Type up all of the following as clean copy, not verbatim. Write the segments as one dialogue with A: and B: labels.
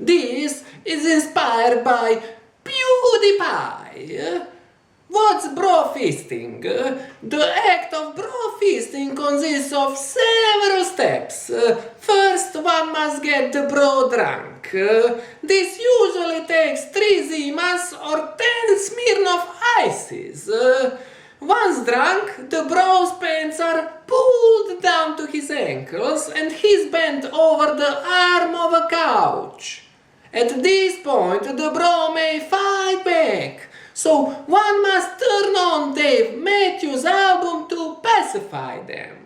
A: This is inspired by PewDiePie. What's bro fisting? The act of bro fisting consists of several steps. First, one must get the bro drunk. This usually takes 3 Zimas or 10 Smirnoff Ices. Once drunk, the bro's pants are pulled down to his ankles and he's bent over the arm of a couch. At this point, the bro may fight back. So one must turn on Dave Matthews' album to pacify them.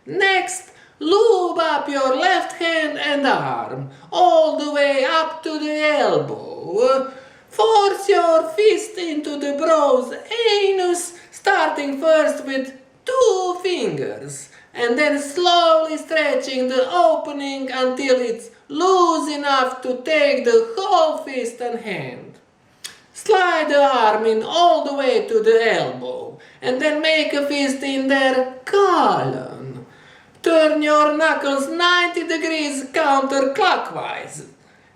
A: Next, lube up your left hand and arm, all the way up to the elbow. Force your fist into the bro's anus, starting first with 2 fingers, and then slowly stretching the opening until it's loose enough to take the whole fist and hand. Slide the arm in all the way to the elbow, and then make a fist in their colon. Turn your knuckles 90 degrees counterclockwise.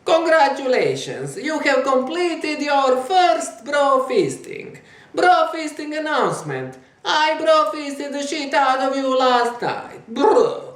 A: Congratulations, you have completed your first bro fisting. Bro fisting announcement. I bro fisted the shit out of you last night. Brr.